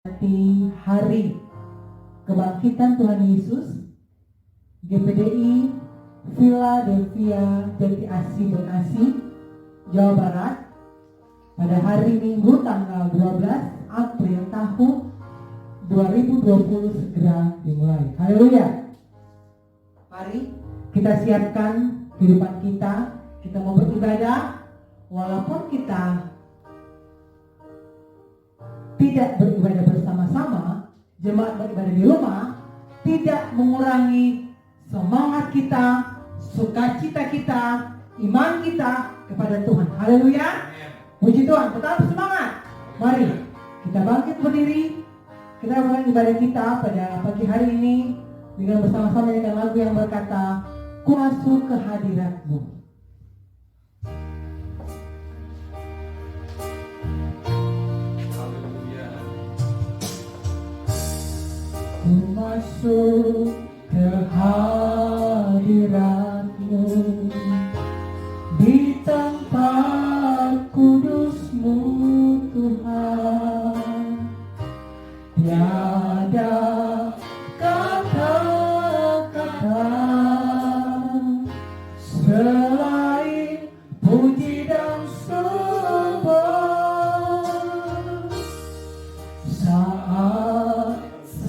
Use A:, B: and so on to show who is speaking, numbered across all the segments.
A: Hari Kebangkitan Tuhan Yesus, GPDI Philadelphia Jati Asih Bekasi, Jawa Barat, pada hari Minggu tanggal 12 April tahun 2020 segera dimulai. Haleluya. Mari kita siapkan kehidupan kita mau beribadah walaupun kita tidak beribadah bersama-sama, jemaat beribadah di rumah, tidak mengurangi semangat kita, sukacita kita, iman kita kepada Tuhan. Haleluya. Puji Tuhan, tetap semangat. Mari kita bangkit berdiri. Kita mulai ibadah kita pada pagi hari ini dengan bersama-sama dengan lagu yang berkata, Ku masuk ke hadirat-Mu. Ku masuk ke hadirat-Mu, di tempat kudus-Mu Tuhan. Tiada kata-kata selain puji dan sembah.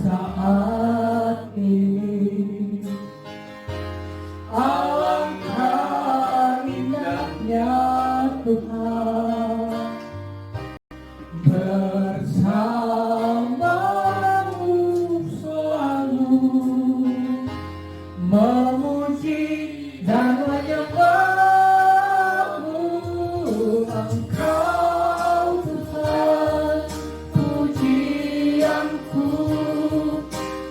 A: Saat ini alangkah indahnya Tuhan bersamamu selalu memuji dan menyembah-Mu. Engkau Tuhan pujianku,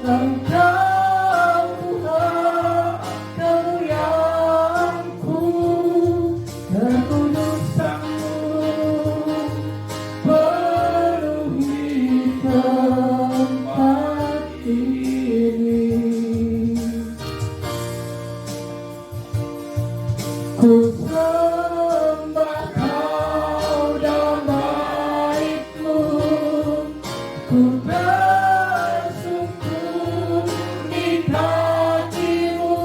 A: Engkau Tuhan kemuliaanku, kekudusan-Mu penuhi tempat ini. Ku sembah Kau dan baik-Mu, ku bersungkur di kaki-Mu,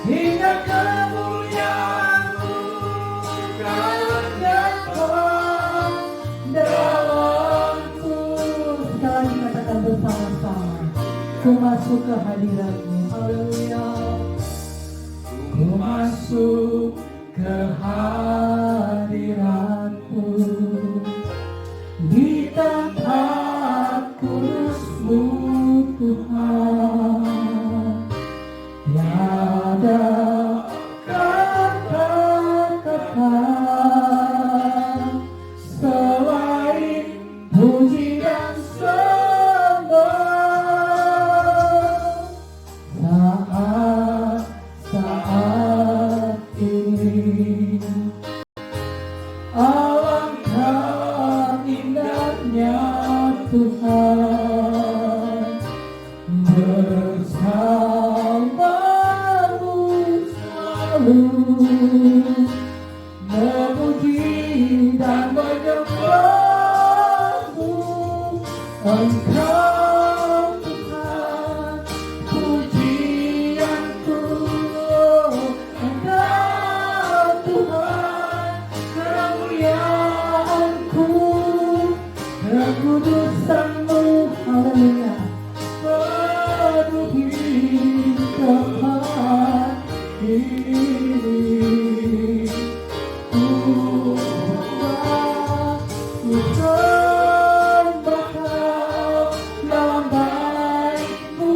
A: hingga kemuliaan-Mu kan nyata dalamku. Sekali lagi katakan bersama-sama, ku masuk ke hadirat-Mu. Haleluya. Ku masuk ke hadirat-Mu, di tempat kudus-Mu Tuhan. Tiada kata-kata selain puji dan sembah. Saat ini alangkah indahnya Tuhan bersamamu selalu memuji dan menyembah-Mu. Engkau Tuhan pujianku, Engkau Tuhan kemuliaanku, kekudusan-Mu. Haleluya. Penuhi tempat ini. Ku sembah Kau dalam baik-Mu,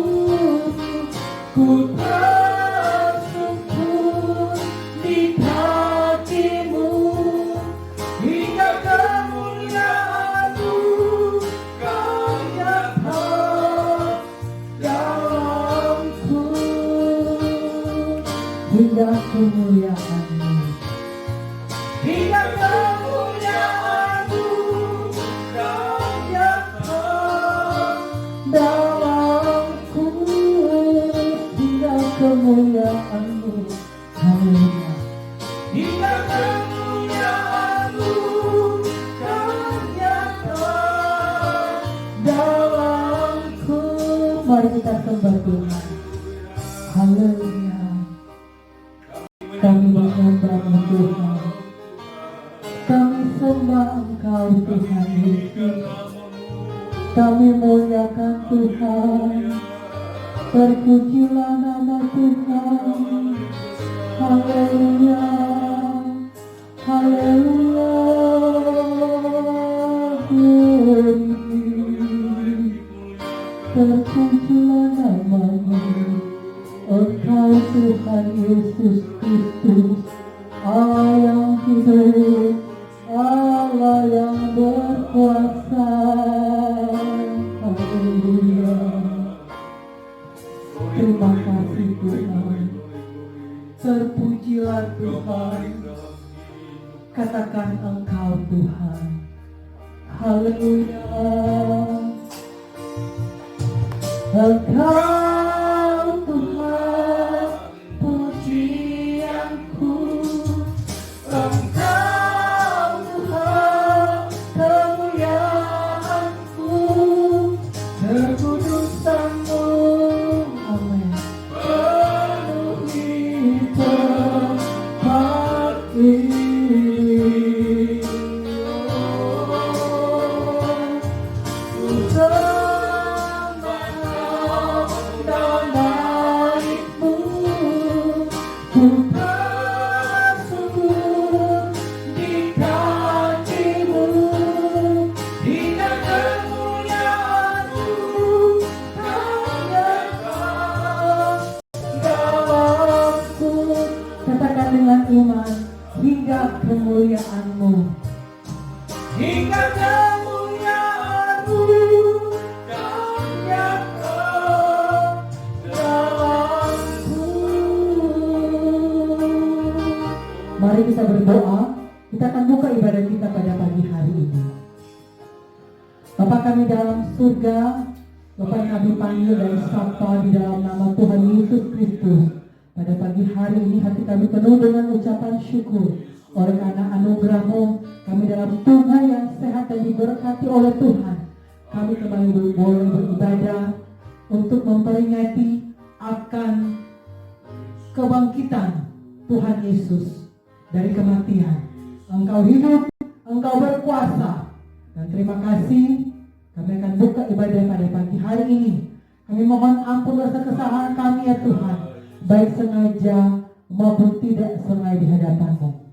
A: ku bersungkur di kaki-Mu, hingga kemuliaan-Mu kan nyata dalamku. Hingga kemuliaan-Mu, hingga kemuliaan-Mu kan nyata dalamku. Hingga kemuliaan-Mu. Haleluya. Hingga kemuliaan-Mu kan nyata Mari kita sembah Tuhan. Haleluya. Kami menyembah Tuhan. Kami sembah Engkau Tuhan Yesus. Kami muliakan Tuhan. Terpujilah nama Tuhan. Haleluya. Haleluya. Terpujilah nama-Mu, Engkau Tuhan Yesus Kristus, Allah yang hidup, Allah yang berkuasa. Haleluya. Terima kasih Tuhan. Terpujilah Tuhan. Katakan Engkau Tuhan. Haleluya. Engkau Tuhan pujianku. Engkau Tuhan kemuliaanku. Kekudusan-Mu, amin, penuhi tempat ini. Kemuliaan-Mu, hingga kemuliaan-Mu kau nyatakan dalamku. Mari kita berdoa. Kita akan buka ibadah kita pada pagi hari ini. Bapa kami dalam surga, Bapa yang kami panggil dan sapa di dalam nama Tuhan Yesus Kristus. Pada pagi hari ini hati kami penuh dengan ucapan syukur. Oleh karena anugerah-Mu, kami dalam tubuh yang sehat dan diberkati oleh Tuhan. Kami kembali boleh beribadah untuk memperingati akan kebangkitan Tuhan Yesus dari kematian. Engkau hidup, Engkau berkuasa. Dan terima kasih, kami akan buka ibadah pada pagi hari ini. Kami mohon ampun dosa kesalahan kami ya Tuhan, baik sengaja maupun tidak sengaja di hadapan-Mu.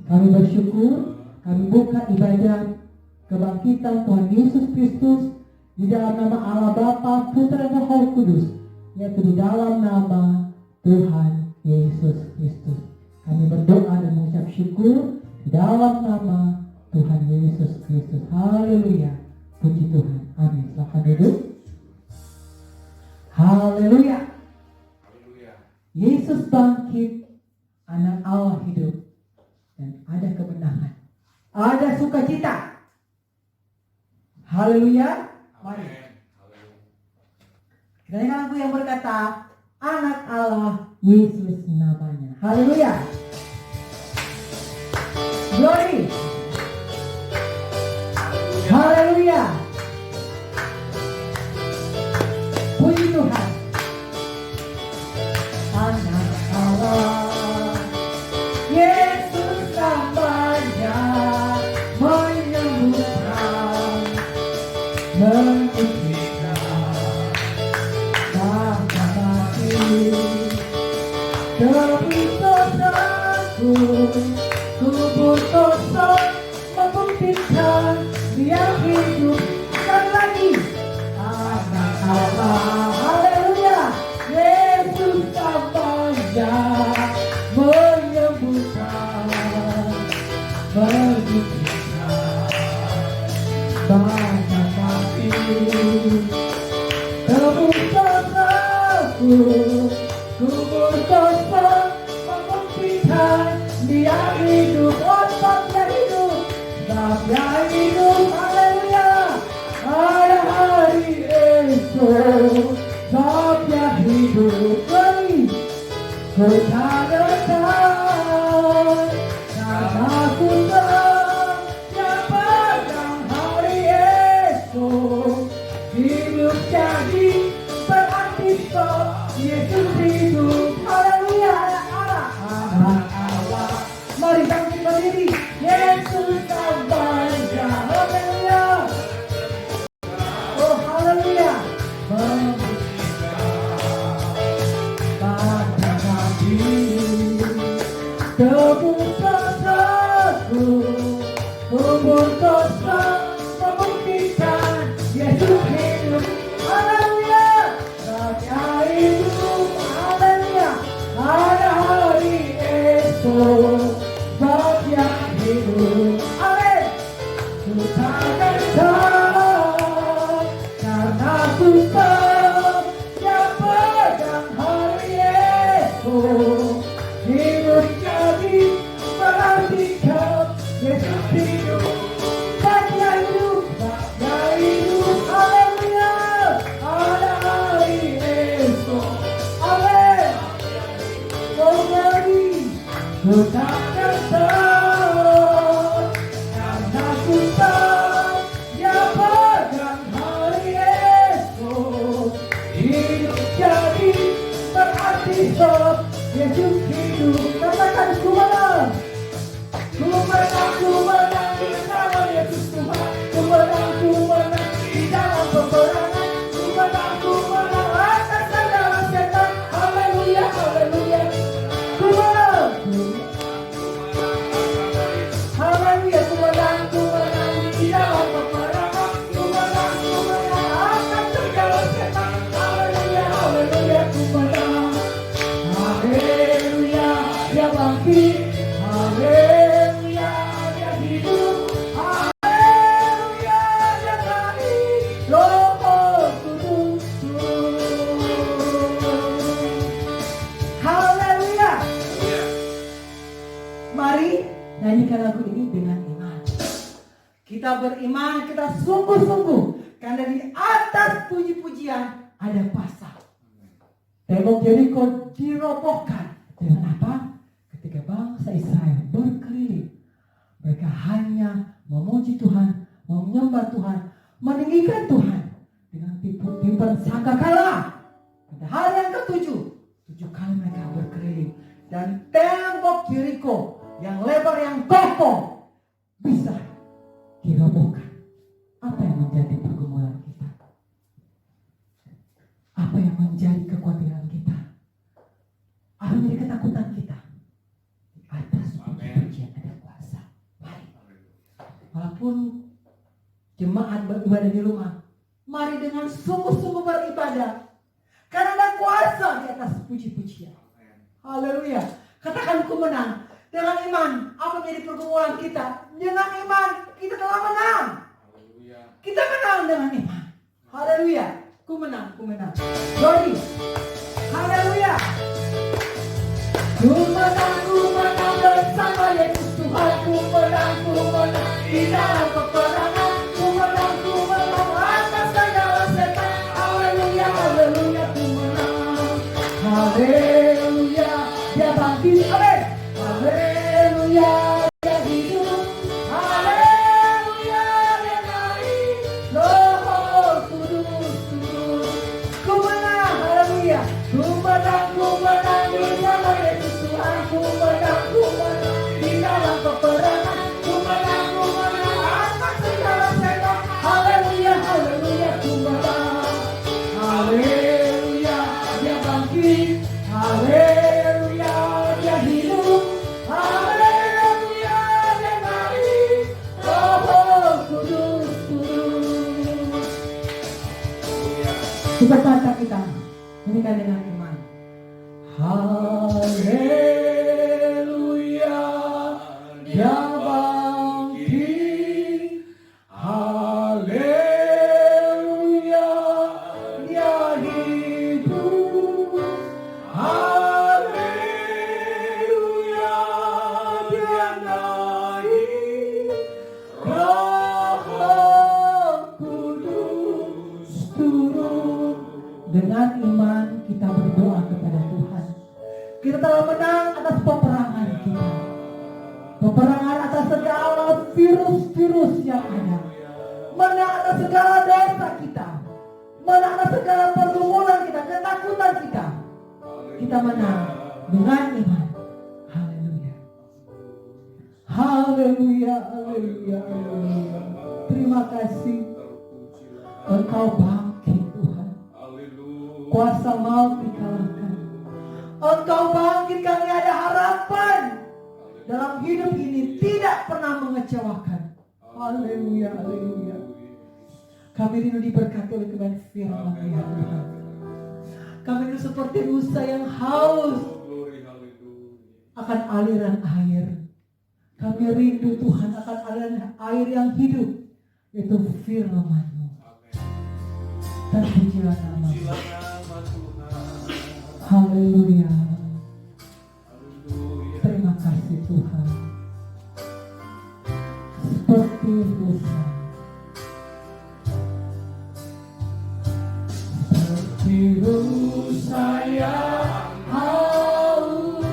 A: Kami bersyukur, kami buka ibadah kebangkitan Tuhan Yesus Kristus di dalam nama Allah Bapa, Putra dan Roh Kudus, yaitu di dalam nama Tuhan Yesus Kristus. Kami berdoa dan mengucap syukur di dalam nama Tuhan Yesus Kristus. Haleluya. Puji Tuhan. Amin. Silakan duduk. Haleluya. Yesus bangkit, anak Allah hidup. Dan ada kemenangan, ada sukacita. Haleluya. Mari kita nyanyikan lagu yang berkata anak Allah Yesus namanya. Haleluya. Glory. Haleluya. Puji Tuhan. Anak Allah Yesus namanya, menyembuhkan, mengucapkan, bangsa mati, tebus dosaku, kubur kosong, membuktikan Dia hidup dan lagi. Anak Allah, haleluya, Yesus namanya, menyembuhkan, mengucapkan, bangsa mati, tebus dosaku, kubur kosong, membuktikan Dia hidup. Oh, sebabnya hidup, sebabnya hidup. Haleluya. Ada hari esok, sebabnya hidup lagi. Ku tak datang, karena ku tahu yang pada hari esok hidup jadi berarti stop. Yesus hidup. Haleluya. Mari bangkit berdiri. Yesus sabarnya. Haleluya. Oh haleluya. Tebus dosaku, kubur dosa, membuktikan Yesus hidup. Haleluya. Raja hidup. Haleluya. Ada hari esok, Raja hidup. Amin. Ku takkan tahu, karena ku tahu yang pegang hari esok. Hidup jadi berarti kau Yesus hidup. Raja hidup, Raja hidup. Haleluya. Ada hari esok. Amin. Kau beri, ku takkan tahu, karena ku tahu yang pegang hari esok. Hidup jadi berarti stop. Yesus hidup. Katakan ku menang. Ku menang, ku menang di nama Yesus Tuhan. Ku menang di dalam peperangan. Ku menang atas segala setan. Haleluya, haleluya. Ku menang. Haleluya, ku menang di dalam peperangan. Ku menang atas segala setan. Haleluya, haleluya. Ku menang. Haleluya, dia bangkit. Haleluya, dia hidup. Haleluya, dia naik. Roh Kudus. Haleluya. Mari nyanyikan lagu ini dengan iman. Kita beriman, kita sungguh-sungguh. Karena di atas puji-pujian ada pasal. Tembok Yeriko dirobohkan dengan apa? Ketika bangsa Israel berkeliling, mereka hanya memuji Tuhan, menyembah Tuhan, meninggikan Tuhan dengan tiupan sangkakala. Pada hari yang ke-7, 7 kali mereka berkeliling dan tembok Yeriko yang lebar yang kokoh bisa dirobohkan. Apa yang menjadi pergumulan kita? Apa yang menjadi kekhawatiran kita? Apa yang menjadi ketakutan kita? Di atas puji-pujian ada kuasa. Mari. Walaupun jemaat beribadah di rumah, mari dengan sungguh-sungguh beribadah. Karena ada kuasa di atas puji-pujian. Haleluya. Katakan ku menang. Dengan iman, apa menjadi pergumulan kita? Dengan iman, kita telah menang. Kita menang dengan iman. Haleluya. Ku menang. Glory. Haleluya. Ku menang bersama Yesus Tuhan. Ku menang di dalam peperangan. Ku menang atas segala setan. Haleluya, haleluya. Ku menang. Haleluya. Dia bangkit. Amin. Haleluya. Dia hidup. Haleluya. Dia naik. Roh Kudus. Ku menang. Haleluya. Ku menang di nama Yesus Tuhan. Ku menang di dalam peperangan. Ku menang atas segala setan. Haleluya, haleluya. Ku menang. Haleluya. Dia bangkit. Haleluya. Dia hidup. Haleluya. Dia naik. Roh Kudus. Kita baca kita. Nyanyikan dengan iman. Haleluya. Dia bangkit. Haleluya. Dia hidup. Haleluya. Dia naik. Roh Kudus turun. Dengan iman kita berdoa kepada Tuhan. Kita telah menang atas peperangan kita. Peperangan atas segala virus-virus yang ada. Menang atas segala dosa kita. Menang atas segala pergumulan ketakutan kita. Kita menang dengan iman. Haleluya. Haleluya, haleluya, haleluya. Terima kasih. Engkau bangkit Tuhan. Kuasa maut dikalahkan. Engkau bangkit, kami ada harapan. Dalam hidup ini tidak pernah mengecewakan. Haleluya, haleluya. Kami rindu diberkati oleh kebenaran firman ya Tuhan. Kami rindu seperti Musa yang haus akan aliran air. Kami rindu Tuhan akan aliran air yang hidup, yaitu firman-Mu. Terpujilah nama-Mu. Haleluya. Terima kasih Tuhan. Seperti Musa, seperti Musa yang haus,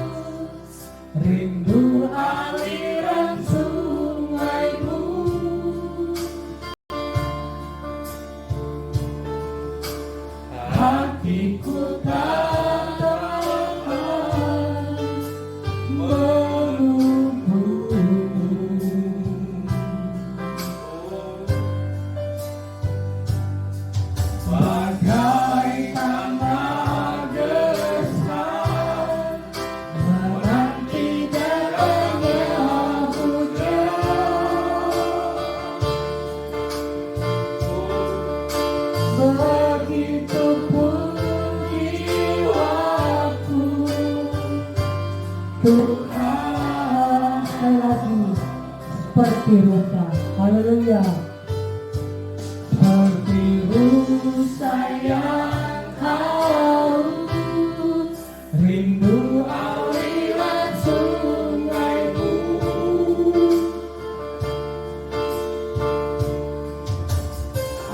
A: rindu aliran sungai-Mu. Hatiku tak tahan menunggu-Mu. Bagai tanah gersang menanti datangnya hujan. Begitupun jiwaku, Tuhan. Sekali lagi, seperti Musa. Haleluya. Seperti Musa yang haus, rindu aliran sungai-Mu.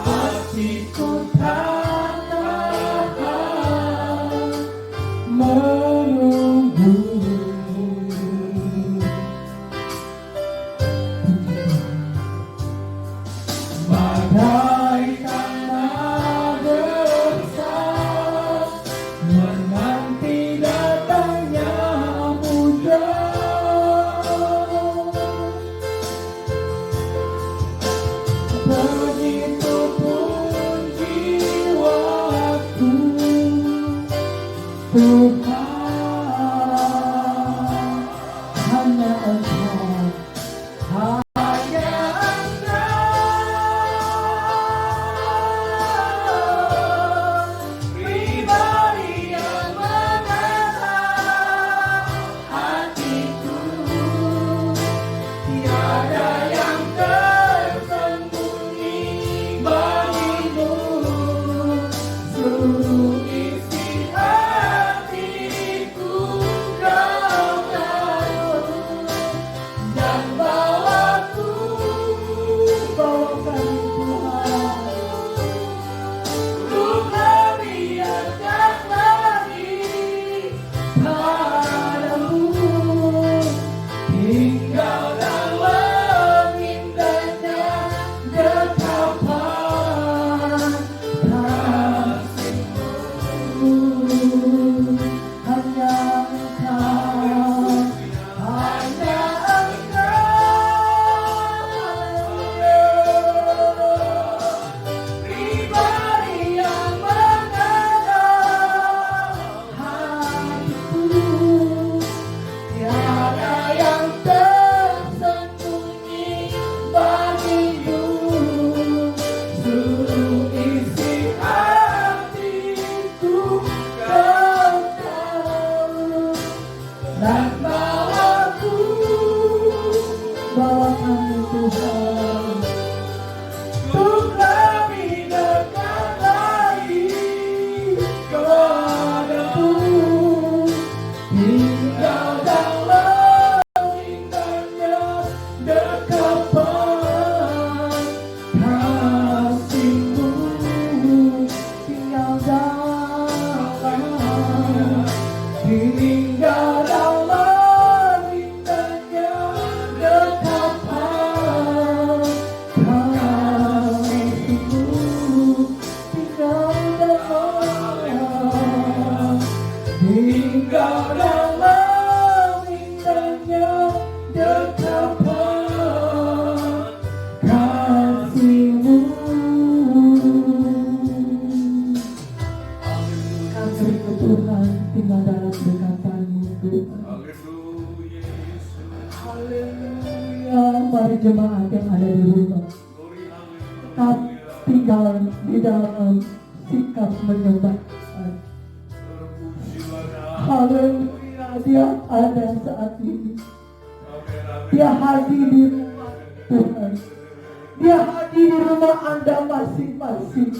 A: Hatiku tak tahan menunggu-Mu. Bagai tanah gersang menanti datangnya hujan. Begitupun jiwaku, Tuhan. Hanya Engkau, hanya Engkau, pribadi yang menatap hatiku. Tiada yang tersembunyi bagimu, seluruh isi hati tinggal dalam indahnya dekapan kasih-Mu. Kami Tuhan tinggal dalam dekapan-Mu Tuhan. Haleluya. Mari jemaat yang ada di rumah tetap tinggal di dalam sikap menyembah Tuhan. Haleluya. Dia ada saat ini. Dia hadir di rumah Tuhan. Dia hadir di rumah Anda masing-masing.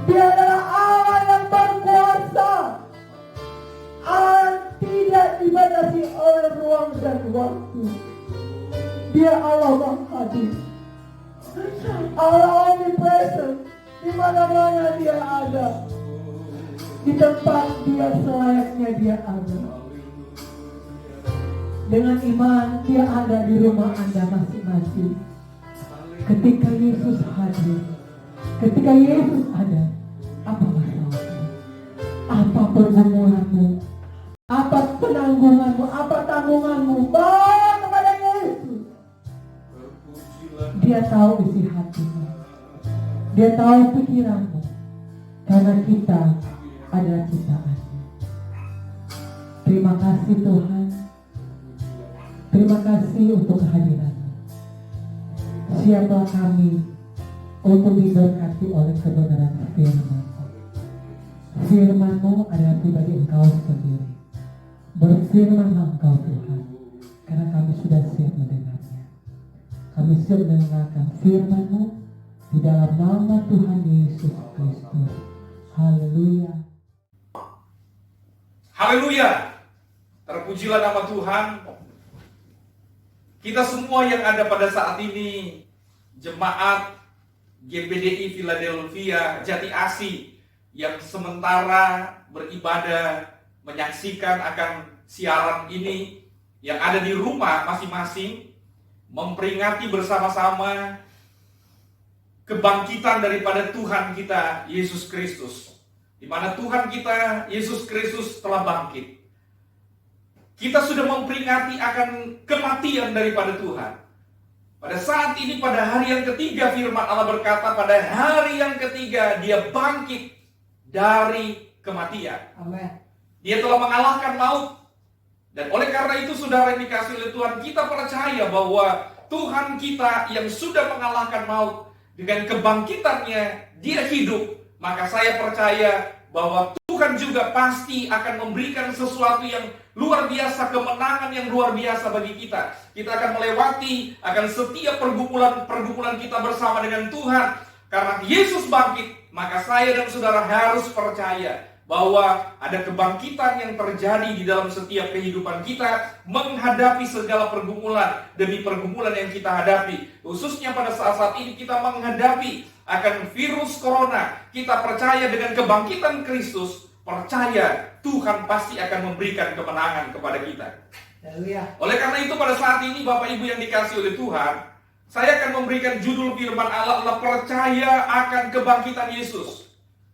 A: Dia adalah Allah yang berkuasa. Allah tidak dibatasi oleh ruang dan waktu. Dia Allah yang hadir. Allah omnipresent. Di mana-mana Dia ada. Di tempat Dia selayaknya Dia ada. Dengan iman Dia ada di rumah Anda masing-masing. Ketika Yesus hadir, ketika Yesus ada, apa masalahmu? Apa pergumulanmu? Apa penanggunganmu? Apa tanggunganmu? Bawa kepada Yesus. Dia tahu isi hatimu. Dia tahu pikiranmu. Karena kita adalah ciptaannya. Terima kasih Tuhan. Terima kasih untuk kehadiran-Mu. Siapa kami untuk diberkati oleh kebenaran firman-Mu. Firman-Mu adalah pribadi Engkau sendiri. Berfirmanlah Engkau Tuhan, karena kami sudah siap mendengarnya. Kami siap mendengarkan firman-Mu di dalam nama Tuhan Yesus Kristus. Haleluya.
B: Haleluya. Terpujilah nama Tuhan. Kita semua yang ada pada saat ini, jemaat GPDI Philadelphia Jati Asih yang sementara beribadah menyaksikan akan siaran ini, yang ada di rumah masing-masing, memperingati bersama-sama kebangkitan daripada Tuhan kita Yesus Kristus, di mana Tuhan kita Yesus Kristus telah bangkit. Kita sudah memperingati akan kematian daripada Tuhan. Pada saat ini, pada hari yang ketiga, firman Allah berkata, pada hari yang ketiga Dia bangkit dari kematian.
A: Amin.
B: Dia telah mengalahkan maut. Dan oleh karena itu, saudara yang dikasihi oleh Tuhan, kita percaya bahwa Tuhan kita yang sudah mengalahkan maut, dengan kebangkitannya Dia hidup. Maka saya percaya bahwa Tuhan juga pasti akan memberikan sesuatu yang luar biasa, kemenangan yang luar biasa bagi kita. Kita akan melewati akan setiap pergumulan kita bersama dengan Tuhan. Karena Yesus bangkit, maka saya dan saudara harus percaya bahwa ada kebangkitan yang terjadi di dalam setiap kehidupan kita, menghadapi segala pergumulan demi pergumulan yang kita hadapi. Khususnya pada saat-saat ini kita menghadapi akan virus corona. Kita percaya dengan kebangkitan Kristus, percaya Tuhan pasti akan memberikan kemenangan kepada kita.
A: Haleluya.
B: Oleh karena itu, pada saat ini Bapak Ibu yang dikasihi oleh Tuhan, saya akan memberikan judul firman Allah adalah percaya akan kebangkitan Yesus.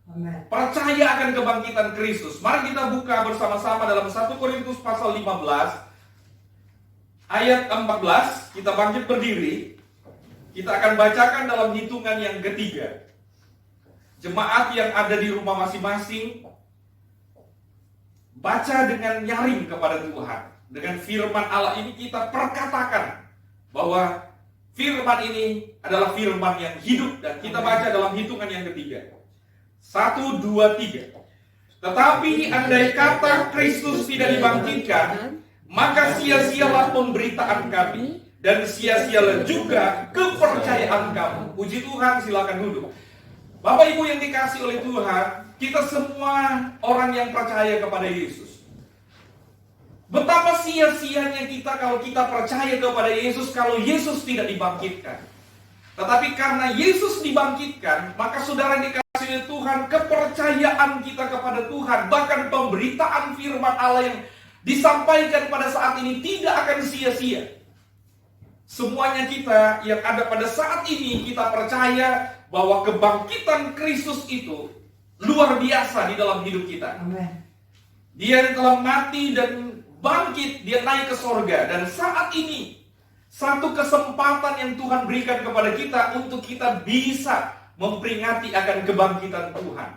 A: Amen.
B: Percaya akan kebangkitan Kristus. Mari kita buka bersama-sama dalam 1 Korintus pasal 15 ayat 14. Kita bangkit berdiri. Kita akan bacakan dalam hitungan yang ketiga. Jemaat yang ada di rumah masing-masing, baca dengan nyaring kepada Tuhan. Dengan firman Allah ini kita perkatakan bahwa firman ini adalah firman yang hidup. Dan kita baca dalam hitungan yang ketiga. 1, 2, 3. Tetapi andai kata Kristus tidak dibangkitkan, maka sia-sialah pemberitaan kami, dan sia-sialah juga kepercayaan kamu. Puji Tuhan, silakan duduk. Bapak Ibu yang dikasihi oleh Tuhan, kita semua orang yang percaya kepada Yesus. Betapa sia-sianya kita kalau kita percaya kepada Yesus kalau Yesus tidak dibangkitkan. Tetapi karena Yesus dibangkitkan, maka saudara yang dikasihi oleh Tuhan, kepercayaan kita kepada Tuhan, bahkan pemberitaan firman Allah yang disampaikan pada saat ini tidak akan sia-sia. Semuanya kita yang ada pada saat ini, kita percaya bahwa kebangkitan Kristus itu luar biasa di dalam hidup kita.
A: Amen.
B: Dia telah mati dan bangkit, dia naik ke sorga. Dan saat ini, satu kesempatan yang Tuhan berikan kepada kita untuk kita bisa memperingati akan kebangkitan Tuhan.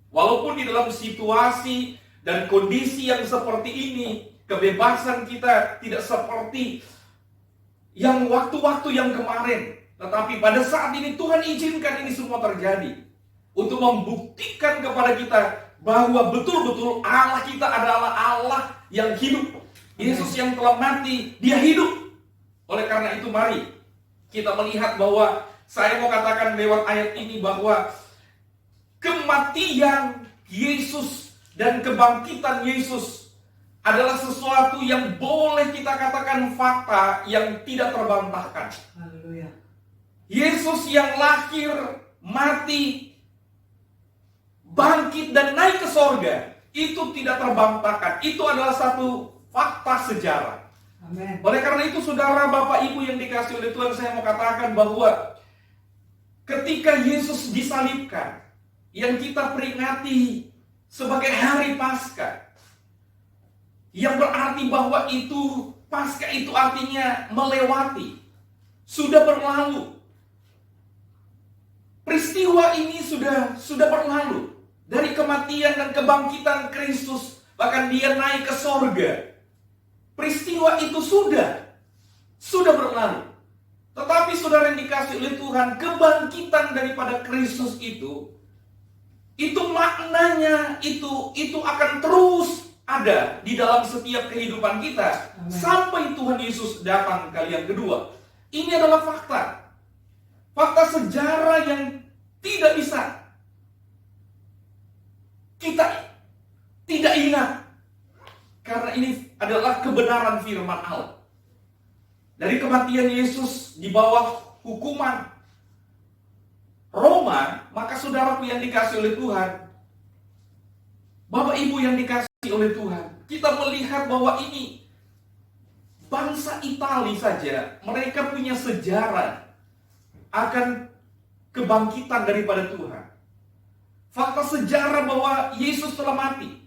B: Walaupun di dalam situasi dan kondisi yang seperti ini, kebebasan kita tidak seperti yang waktu-waktu yang kemarin. Tetapi pada saat ini Tuhan izinkan ini semua terjadi untuk membuktikan kepada kita bahwa betul-betul Allah kita adalah Allah yang hidup. Yesus yang telah mati, dia hidup. Oleh karena itu mari kita melihat bahwa saya mau katakan lewat ayat ini bahwa kematian Yesus dan kebangkitan Yesus adalah sesuatu yang boleh kita katakan fakta yang tidak terbantahkan.
A: Haleluya.
B: Yesus yang lahir, mati, bangkit dan naik ke sorga, itu tidak terbantahkan. Itu adalah satu fakta sejarah.
A: Amin.
B: Oleh karena itu saudara, Bapak, Ibu yang dikasihi oleh Tuhan, saya mau katakan bahwa ketika Yesus disalibkan, yang kita peringati sebagai hari Paskah, yang berarti bahwa itu Paskah itu artinya melewati, sudah berlalu. Peristiwa ini sudah berlalu. Dari kematian dan kebangkitan Kristus, bahkan dia naik ke sorga. Peristiwa itu sudah berlalu. Tetapi saudara yang dikasihi oleh Tuhan, kebangkitan daripada Kristus itu maknanya itu akan terus ada di dalam setiap kehidupan kita. Amen. Sampai Tuhan Yesus datang kali yang kedua. Ini adalah fakta. Fakta sejarah yang tidak bisa kita tidak ingat. Karena ini adalah kebenaran firman Allah. Dari kematian Yesus di bawah hukuman Roma, maka saudaraku yang dikasihi oleh Tuhan, Bapak Ibu yang dikasihi oleh Tuhan, kita melihat bahwa ini bangsa Italia saja, mereka punya sejarah akan kebangkitan daripada Tuhan. Fakta sejarah bahwa Yesus telah mati.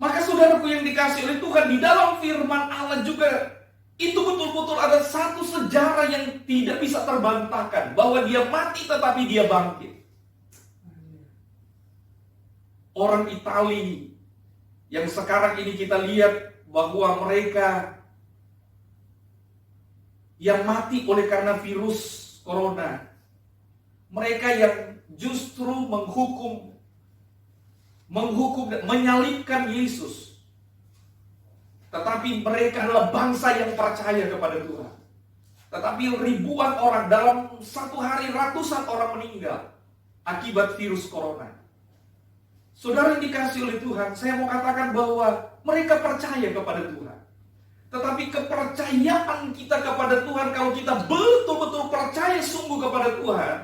B: Maka saudaraku yang dikasihi oleh Tuhan, di dalam firman Allah juga itu betul-betul ada satu sejarah yang tidak bisa terbantahkan, bahwa dia mati tetapi dia bangkit. Orang Italia yang sekarang ini kita lihat bahwa mereka yang mati oleh karena virus corona, mereka yang justru menghukum, menyalibkan Yesus. Tetapi mereka adalah bangsa yang percaya kepada Tuhan. Tetapi ribuan orang, dalam satu hari ratusan orang meninggal akibat virus corona. Saudara yang dikasihi oleh Tuhan, saya mau katakan bahwa mereka percaya kepada Tuhan. Tetapi kepercayaan kita kepada Tuhan, kalau kita betul-betul percaya sungguh kepada Tuhan,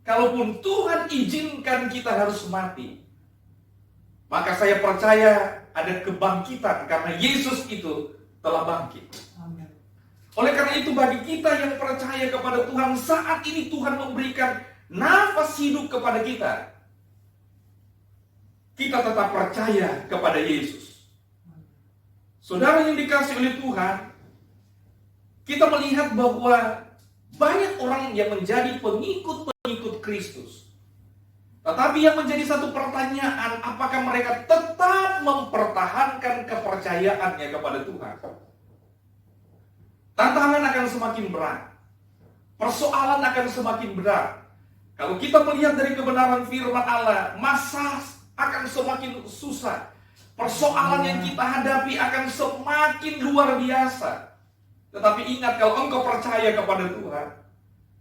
B: kalaupun Tuhan izinkan kita harus mati, maka saya percaya ada kebangkitan karena Yesus itu telah bangkit.
A: Amin.
B: Oleh karena itu bagi kita yang percaya kepada Tuhan, saat ini Tuhan memberikan nafas hidup kepada kita, kita tetap percaya kepada Yesus. Saudara yang dikasihi oleh Tuhan, kita melihat bahwa banyak orang yang menjadi pengikut-pengikut Kristus. Tetapi yang menjadi satu pertanyaan, apakah mereka tetap mempertahankan kepercayaannya kepada Tuhan? Tantangan akan semakin berat. Persoalan akan semakin berat. Kalau kita melihat dari kebenaran firman Allah, masa akan semakin susah. Persoalan yang kita hadapi akan semakin luar biasa. Tetapi ingat, kalau engkau percaya kepada Tuhan,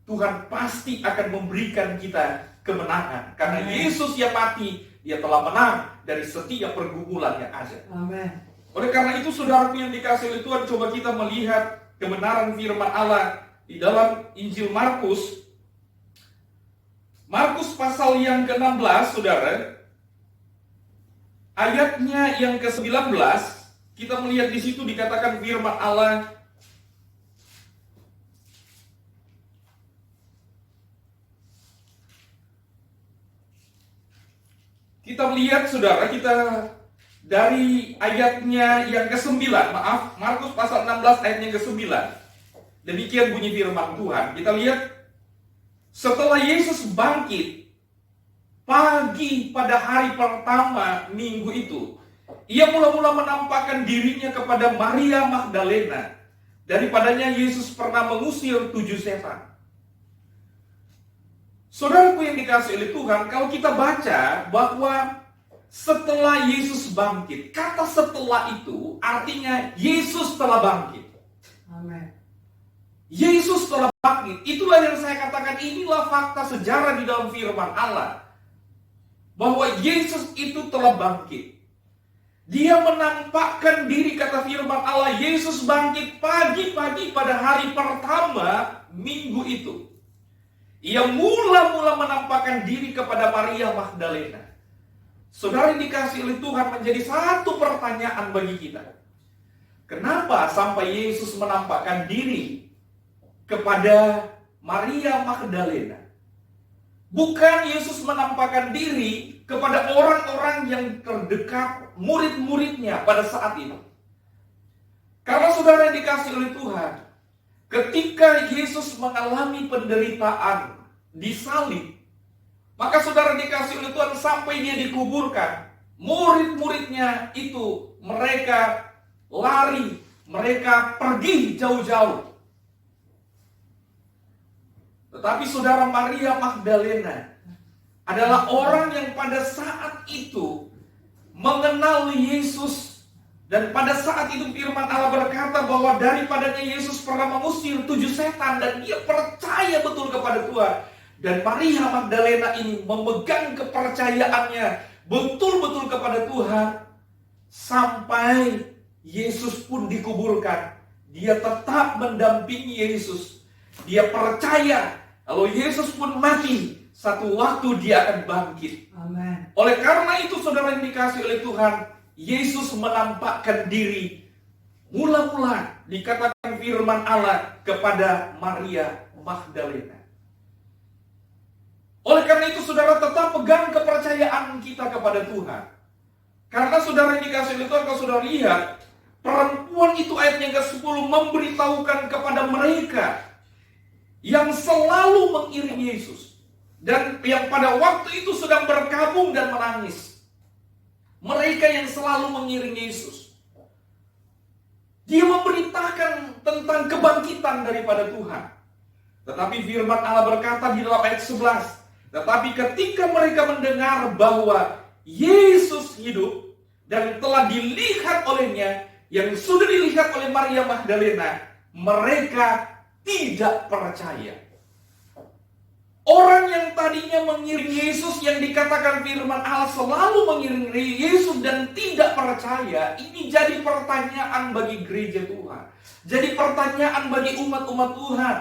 B: Tuhan pasti akan memberikan kita kemenangan. Karena Yesus yang mati, dia telah menang dari setiap pergumulan yang ada.
A: Amin.
B: Oleh karena itu, saudaraku yang dikasihi oleh Tuhan, coba kita melihat kebenaran firman Allah di dalam Injil Markus. Markus pasal yang ke-16, saudara. Ayatnya yang ke-19, kita melihat di situ dikatakan firman Allah, Kita melihat saudara, kita dari ayatnya yang ke-9, Markus pasal 16 ayat yang ke-9. Demikian bunyi firman Tuhan. Kita lihat, setelah Yesus bangkit, pagi pada hari pertama minggu itu, ia mula-mula menampakkan dirinya kepada Maria Magdalena. Daripadanya Yesus pernah mengusir 7 setan. Saudaraku yang dikasihi oleh Tuhan, kalau kita baca bahwa setelah Yesus bangkit, kata setelah itu artinya Yesus telah bangkit.
A: Amin.
B: Yesus telah bangkit. Itulah yang saya katakan, inilah fakta sejarah di dalam firman Allah. Bahwa Yesus itu telah bangkit. Dia menampakkan diri, kata firman Allah, Yesus bangkit pagi-pagi pada hari pertama minggu itu. Ia mula-mula menampakkan diri kepada Maria Magdalena. Saudara yang dikasihi oleh Tuhan, menjadi satu pertanyaan bagi kita. Kenapa sampai Yesus menampakkan diri kepada Maria Magdalena? Bukan Yesus menampakkan diri kepada orang-orang yang terdekat, murid-muridnya pada saat itu. Karena saudara yang dikasihi oleh Tuhan, ketika Yesus mengalami penderitaan disalib, maka saudara dikasihi oleh Tuhan, sampai dia dikuburkan, murid-muridnya itu mereka lari, mereka pergi jauh-jauh. Tetapi saudara, Maria Magdalena adalah orang yang pada saat itu mengenal Yesus. Dan pada saat itu firman Allah berkata bahwa daripadanya Yesus pernah mengusir 7 setan, dan dia percaya betul kepada Tuhan. Dan Maria Magdalena ini memegang kepercayaannya betul-betul kepada Tuhan. Sampai Yesus pun dikuburkan, dia tetap mendampingi Yesus. Dia percaya kalau Yesus pun mati, satu waktu dia akan bangkit.
A: Amin.
B: Oleh karena itu saudara yang dikasihi oleh Tuhan, Yesus menampakkan diri mula-mula, dikatakan firman Allah, kepada Maria Magdalena. Oleh karena itu saudara, tetap pegang kepercayaan kita kepada Tuhan. Karena saudara yang dikasihi oleh Tuhan, kalau saudara lihat, perempuan itu ayat yang ke-10 memberitahukan kepada mereka yang selalu mengiringi Yesus, dan yang pada waktu itu sedang berkabung dan menangis. Mereka yang selalu mengiringi Yesus. Dia memberitakan tentang kebangkitan daripada Tuhan. Tetapi firman Allah berkata di dalam ayat 11, tetapi ketika mereka mendengar bahwa Yesus hidup dan telah dilihat olehnya, yang sudah dilihat oleh Maria Magdalena, mereka tidak percaya. Orang yang tadinya mengiringi Yesus, yang dikatakan firman Allah selalu mengiringi Yesus dan tidak percaya, ini jadi pertanyaan bagi gereja Tuhan. Jadi pertanyaan bagi umat-umat Tuhan.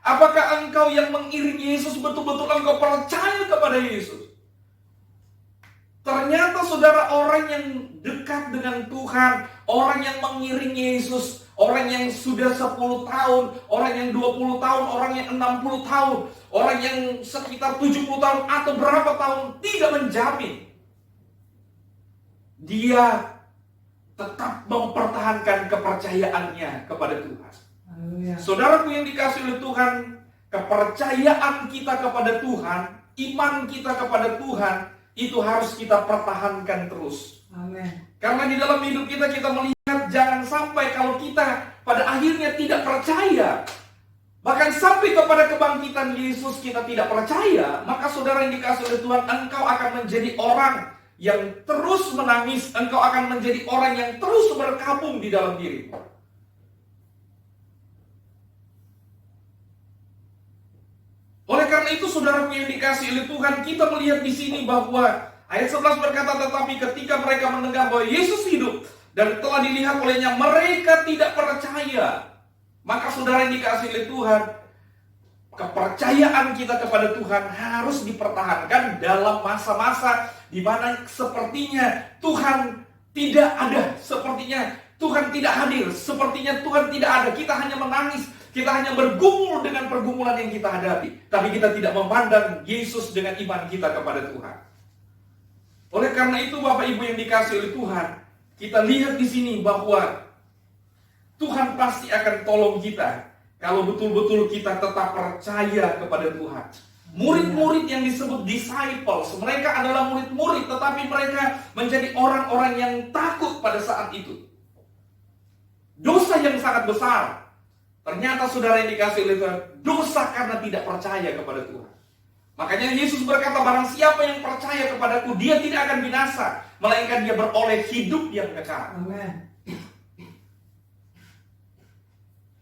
B: Apakah engkau yang mengiringi Yesus betul-betul engkau percaya kepada Yesus? Ternyata saudara, orang yang dekat dengan Tuhan, orang yang mengiringi Yesus, orang yang sudah 10 tahun, orang yang 20 tahun, orang yang 60 tahun, orang yang sekitar 70 tahun atau berapa tahun, tidak menjamin dia tetap mempertahankan kepercayaannya kepada Tuhan. Saudaraku yang dikasihi oleh Tuhan, kepercayaan kita kepada Tuhan, iman kita kepada Tuhan, itu harus kita pertahankan terus.
A: Amin.
B: Karena di dalam hidup kita melihat, jangan sampai kalau kita pada akhirnya tidak percaya, bahkan sampai kepada kebangkitan Yesus kita tidak percaya, maka saudara yang dikasihi oleh Tuhan, engkau akan menjadi orang yang terus menangis, engkau akan menjadi orang yang terus berkabung di dalam dirimu. Oleh karena itu saudaraku yang dikasihi oleh Tuhan, kita melihat di sini bahwa ayat 11 berkata, tetapi ketika mereka mendengar bahwa Yesus hidup dan telah dilihat olehnya, mereka tidak percaya. Maka saudara yang dikasihi oleh Tuhan, kepercayaan kita kepada Tuhan harus dipertahankan dalam masa-masa di mana sepertinya Tuhan tidak ada, sepertinya Tuhan tidak hadir, sepertinya Tuhan tidak ada. Kita hanya menangis, kita hanya bergumul dengan pergumulan yang kita hadapi, tapi kita tidak memandang Yesus dengan iman kita kepada Tuhan. Oleh karena itu Bapak Ibu yang dikasihi oleh Tuhan, kita lihat di sini bahwa Tuhan pasti akan tolong kita kalau betul-betul kita tetap percaya kepada Tuhan. Murid-murid yang disebut disciples, mereka adalah murid-murid, tetapi mereka menjadi orang-orang yang takut pada saat itu. Dosa yang sangat besar. Ternyata saudara yang dikasihi oleh Tuhan, dosa karena tidak percaya kepada Tuhan. Makanya Yesus berkata, barang siapa yang percaya kepadaku, dia tidak akan binasa, melainkan dia beroleh hidup yang kekal.
A: Amin.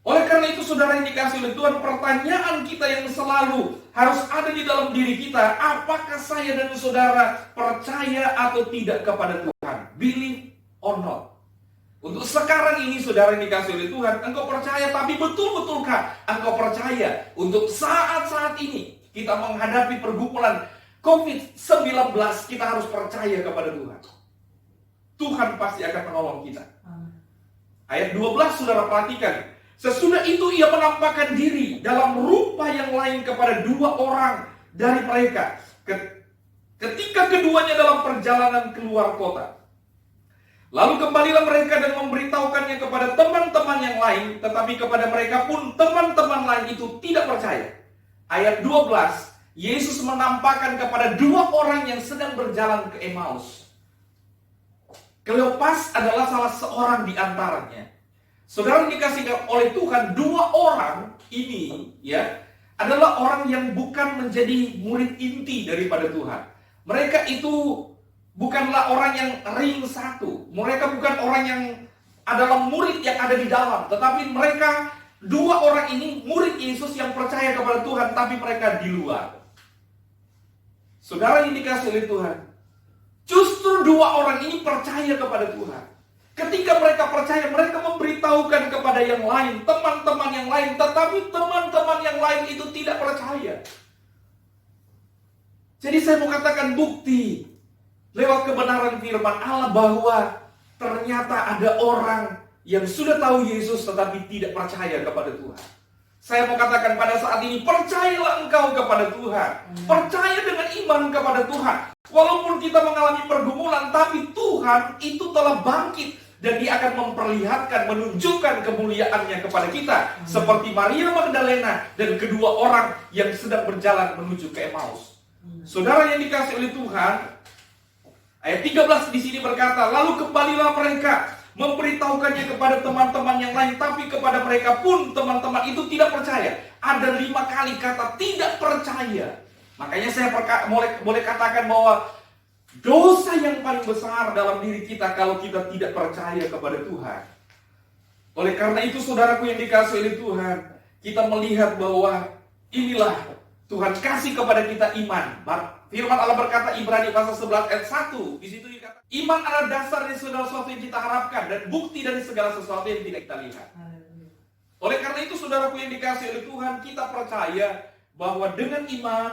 B: Oleh karena itu saudara yang dikasihi oleh Tuhan, pertanyaan kita yang selalu harus ada di dalam diri kita, apakah saya dan saudara percaya atau tidak kepada Tuhan? Believe or not. Untuk sekarang ini saudara yang dikasihi oleh Tuhan, engkau percaya, tapi betul-betulkah engkau percaya untuk saat-saat ini kita menghadapi pergumulan COVID-19, kita harus percaya kepada Tuhan. Tuhan pasti akan menolong kita. Ayat 12 saudara perhatikan. Sesudah itu ia menampakkan diri dalam rupa yang lain kepada dua orang dari mereka. Ketika keduanya dalam perjalanan keluar kota. Lalu kembalilah mereka dan memberitahukannya kepada teman-teman yang lain. Tetapi kepada mereka pun teman-teman lain itu tidak percaya. Ayat 12, Yesus menampakkan kepada dua orang yang sedang berjalan ke Emmaus. Kleopas adalah salah seorang di antaranya. Saudara dikasih oleh Tuhan, dua orang ini ya adalah orang yang bukan menjadi murid inti daripada Tuhan. Mereka itu bukanlah orang yang ring satu. Mereka bukan orang yang adalah murid yang ada di dalam. Tetapi mereka, dua orang ini murid Yesus yang percaya kepada Tuhan, tapi mereka di luar. Saudara yang dikasih oleh Tuhan, justru dua orang ini percaya kepada Tuhan. Ketika mereka percaya, mereka memberitahukan kepada yang lain, teman-teman yang lain, tetapi teman-teman yang lain itu tidak percaya. Jadi saya mau katakan bukti lewat kebenaran firman Allah bahwa ternyata ada orang yang sudah tahu Yesus tetapi tidak percaya kepada Tuhan. Saya mau katakan pada saat ini, percayalah engkau kepada Tuhan. Percaya dengan iman kepada Tuhan. Walaupun kita mengalami pergumulan, tapi Tuhan itu telah bangkit. Dan dia akan memperlihatkan, menunjukkan kemuliaannya kepada kita. Seperti Maria Magdalena dan kedua orang yang sedang berjalan menuju ke Emmaus. Saudara yang dikasihi oleh Tuhan, ayat 13 di sini berkata, lalu kembalilah mereka memberitahukannya kepada teman-teman yang lain, tapi kepada mereka pun teman-teman itu tidak percaya. Ada 5 kali kata tidak percaya. Makanya saya boleh katakan bahwa dosa yang paling besar dalam diri kita kalau kita tidak percaya kepada Tuhan. Oleh karena itu saudaraku yang dikasihi oleh Tuhan, kita melihat bahwa inilah Tuhan kasih kepada kita iman. Firman Allah berkata Ibrani pasal 11 ayat 1. Di situ dikatakan iman adalah dasar dari segala sesuatu yang kita harapkan dan bukti dari segala sesuatu yang tidak kita lihat. Oleh karena itu saudaraku yang dikasihi oleh Tuhan, kita percaya bahwa dengan iman,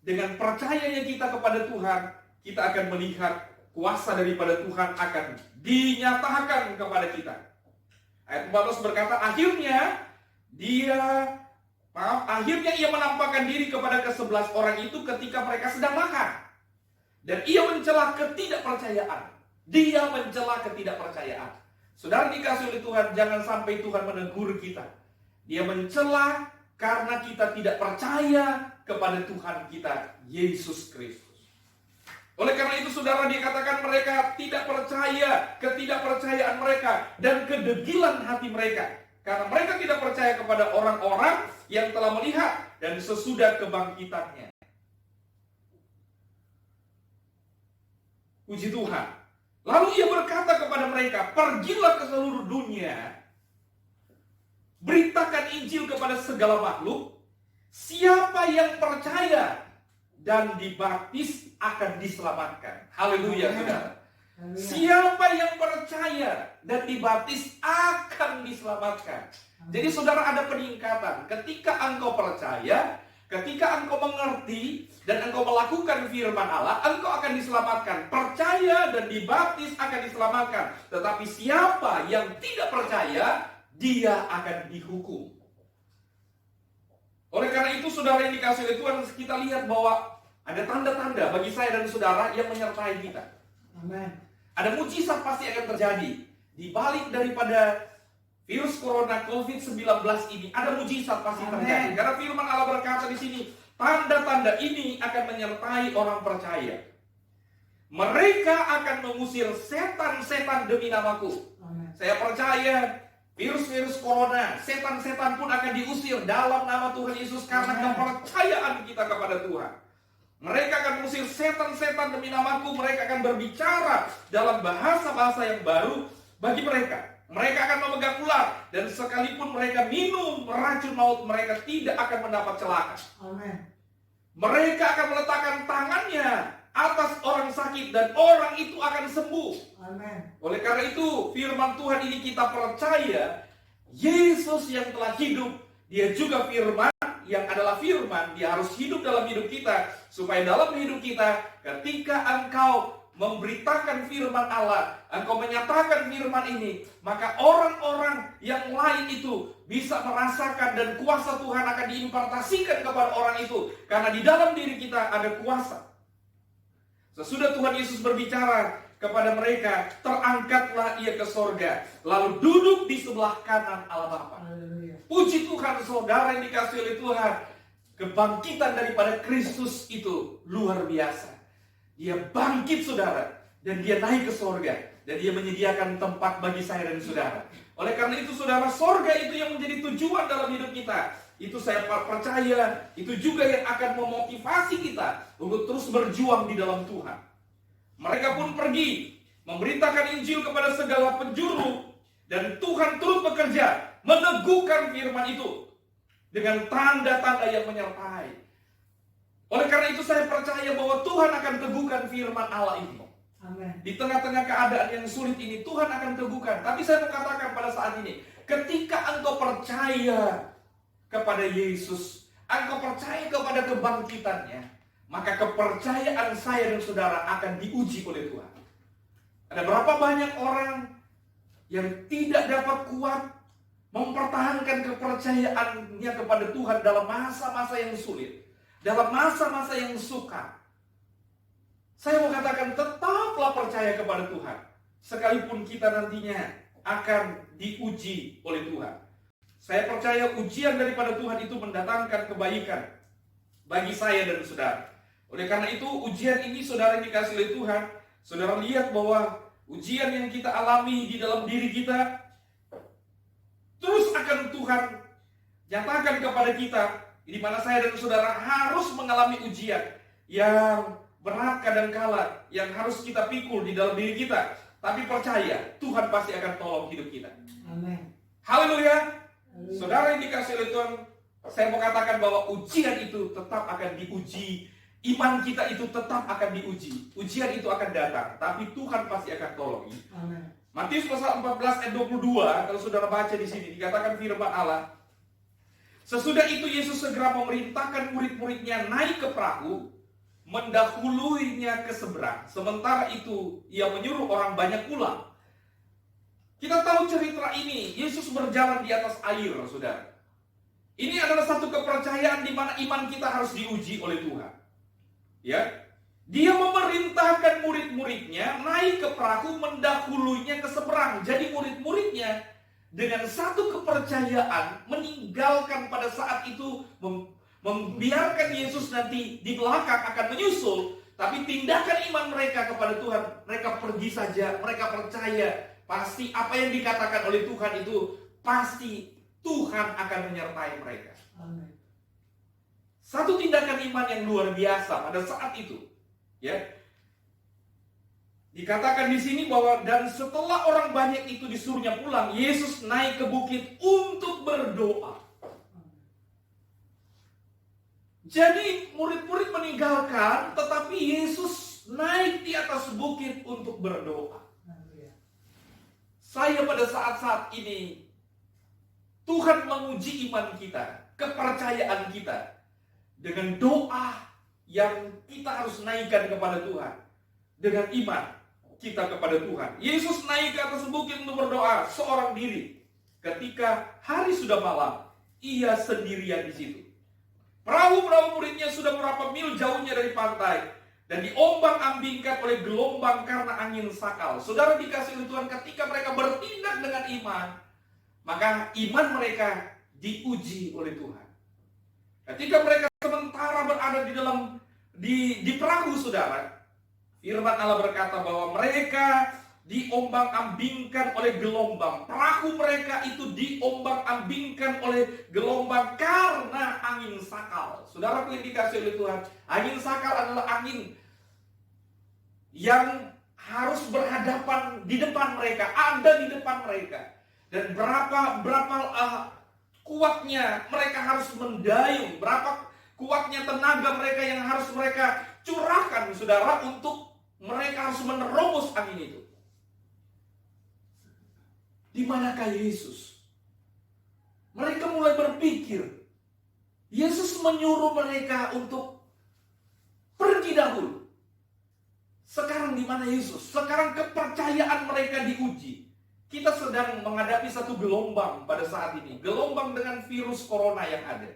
B: dengan percayanya kita kepada Tuhan, kita akan melihat kuasa daripada Tuhan akan dinyatakan kepada kita. Ayat 14 berkata, akhirnya ia menampakkan diri kepada ke-11 orang itu ketika mereka sedang makan. Dan ia mencela ketidakpercayaan. Dia mencela ketidakpercayaan. Saudara dikasihi oleh Tuhan, jangan sampai Tuhan menegur kita. Dia mencela karena kita tidak percaya kepada Tuhan kita, Yesus Kristus. Oleh karena itu saudara dikatakan mereka tidak percaya, ketidakpercayaan mereka dan kedegilan hati mereka. Karena mereka tidak percaya kepada orang-orang yang telah melihat dan sesudah kebangkitannya. Puji Tuhan. Lalu ia berkata kepada mereka, pergilah ke seluruh dunia, beritakan Injil kepada segala makhluk. Siapa yang percaya dan dibaptis akan diselamatkan. Haleluya, saudara. Siapa yang percaya dan dibaptis akan diselamatkan. Jadi saudara ada peningkatan. Ketika engkau percaya, ketika engkau mengerti dan engkau melakukan firman Allah, engkau akan diselamatkan. Percaya dan dibaptis akan diselamatkan. Tetapi siapa yang tidak percaya, dia akan dihukum. Oleh karena itu saudara yang dikasihi oleh Tuhan, kita lihat bahwa Ada tanda-tanda bagi saya dan saudara yang menyertai kita.
A: Amin.
B: Ada mujizat pasti akan terjadi. Di balik daripada virus corona COVID-19 ini, ada mujizat pasti terjadi. Karena firman Allah berkata di sini, tanda-tanda ini akan menyertai orang percaya. Mereka akan mengusir setan-setan demi namaku.
A: Amin.
B: Saya percaya virus-virus corona, setan-setan pun akan diusir dalam nama Tuhan Yesus karena kepercayaan kita kepada Tuhan. Mereka akan mengusir setan-setan demi namaku. Mereka akan berbicara dalam bahasa-bahasa yang baru bagi mereka. Mereka akan memegang ular, dan sekalipun mereka minum racun maut, mereka tidak akan mendapat celaka.
A: Amin.
B: Mereka akan meletakkan tangannya atas orang sakit dan orang itu akan sembuh.
A: Amin.
B: Oleh karena itu, firman Tuhan ini kita percaya, Yesus yang telah hidup, dia juga firman yang adalah firman, dia harus hidup dalam hidup kita, supaya dalam hidup kita, ketika engkau memberitakan firman Allah, engkau menyatakan firman ini, maka orang-orang yang lain itu bisa merasakan dan kuasa Tuhan akan diimpartasikan kepada orang itu, karena di dalam diri kita ada kuasa. Sesudah Tuhan Yesus berbicara kepada mereka, terangkatlah ia ke sorga, lalu duduk di sebelah kanan Allah Bapa. Puji Tuhan, saudara yang dikasihi oleh Tuhan, kebangkitan daripada Kristus itu luar biasa. Dia bangkit, saudara, dan dia naik ke sorga, dan dia menyediakan tempat bagi saya dan saudara. Oleh karena itu, saudara, sorga itu yang menjadi tujuan dalam hidup kita. Itu saya percaya, itu juga yang akan memotivasi kita untuk terus berjuang di dalam Tuhan. Mereka pun pergi memberitakan Injil kepada segala penjuru, dan Tuhan terus bekerja meneguhkan firman itu dengan tanda-tanda yang menyertai. Oleh karena itu saya percaya bahwa Tuhan akan teguhkan firman Allah ini.
A: Amin.
B: Di tengah-tengah keadaan yang sulit ini, Tuhan akan teguhkan. Tapi saya mau katakan pada saat ini, ketika engkau percaya kepada Yesus, engkau percaya kepada kebangkitannya, maka kepercayaan saya dan saudara akan diuji oleh Tuhan. Ada berapa banyak orang yang tidak dapat kuat mempertahankan kepercayaannya kepada Tuhan dalam masa-masa yang sulit, dalam masa-masa yang sukar. Saya mau katakan, tetaplah percaya kepada Tuhan, sekalipun kita nantinya akan diuji oleh Tuhan. Saya percaya ujian daripada Tuhan itu mendatangkan kebaikan bagi saya dan saudara. Oleh karena itu, ujian ini saudara yang dikasihi oleh Tuhan, saudara lihat bahwa ujian yang kita alami di dalam diri kita, terus akan Tuhan nyatakan kepada kita, di mana saya dan saudara harus mengalami ujian yang berat kadangkala, yang harus kita pikul di dalam diri kita. Tapi percaya, Tuhan pasti akan tolong hidup kita.
A: Amin.
B: Haleluya. Saudara yang dikasihi oleh Tuhan, saya mau katakan bahwa ujian itu tetap akan diuji. Iman kita itu tetap akan diuji. Ujian itu akan datang, tapi Tuhan pasti akan tolong.
A: Amin.
B: Matius pasal 14 ayat 22, kalau saudara baca di sini, dikatakan firman Allah, sesudah itu Yesus segera memerintahkan murid-muridnya naik ke perahu, mendahuluinya ke seberang. Sementara itu, ia menyuruh orang banyak pulang. Kita tahu cerita ini, Yesus berjalan di atas air, saudara. Ini adalah satu kepercayaan di mana iman kita harus diuji oleh Tuhan. Ya, dia memerintahkan murid-muridnya naik ke perahu, mendahulunya ke seberang. Jadi murid-muridnya dengan satu kepercayaan meninggalkan pada saat itu, membiarkan Yesus nanti di belakang akan menyusul. Tapi tindakan iman mereka kepada Tuhan, mereka pergi saja, mereka percaya. Pasti apa yang dikatakan oleh Tuhan itu, pasti Tuhan akan menyertai mereka.
A: Amin.
B: Satu tindakan iman yang luar biasa pada saat itu, ya. Dikatakan di sini bahwa dan setelah orang banyak itu disuruhnya pulang, Yesus naik ke bukit untuk berdoa. Jadi murid-murid meninggalkan, tetapi Yesus naik di atas bukit untuk berdoa. Saya pada saat-saat ini, Tuhan menguji iman kita, kepercayaan kita, dengan doa yang kita harus naikkan kepada Tuhan. Dengan iman kita kepada Tuhan. Yesus naik ke atas bukit untuk berdoa seorang diri. Ketika hari sudah malam, ia sendirian di situ. Perahu-perahu muridnya sudah berapa mil jauhnya dari pantai dan diombang-ambingkan oleh gelombang karena angin sakal. Saudara dikasih oleh Tuhan, ketika mereka bertindak dengan iman, maka iman mereka diuji oleh Tuhan. Ketika mereka sementara berada di perahu, saudara, firman Allah berkata bahwa mereka diombang-ambingkan oleh gelombang. Perahu mereka itu diombang-ambingkan oleh gelombang karena angin sakal. Saudara yang dikasih oleh Tuhan, angin sakal adalah angin yang harus berhadapan di depan mereka, ada di depan mereka. Dan berapa kuatnya mereka harus mendayung, berapa kuatnya tenaga mereka yang harus mereka curahkan, saudara, untuk mereka harus menerobos angin itu. Di manakah Yesus? Mereka mulai berpikir, Yesus menyuruh mereka untuk pergi dahulu. Sekarang di mana Yesus? Sekarang kepercayaan mereka diuji. Kita sedang menghadapi satu gelombang pada saat ini. Gelombang dengan virus corona yang ada.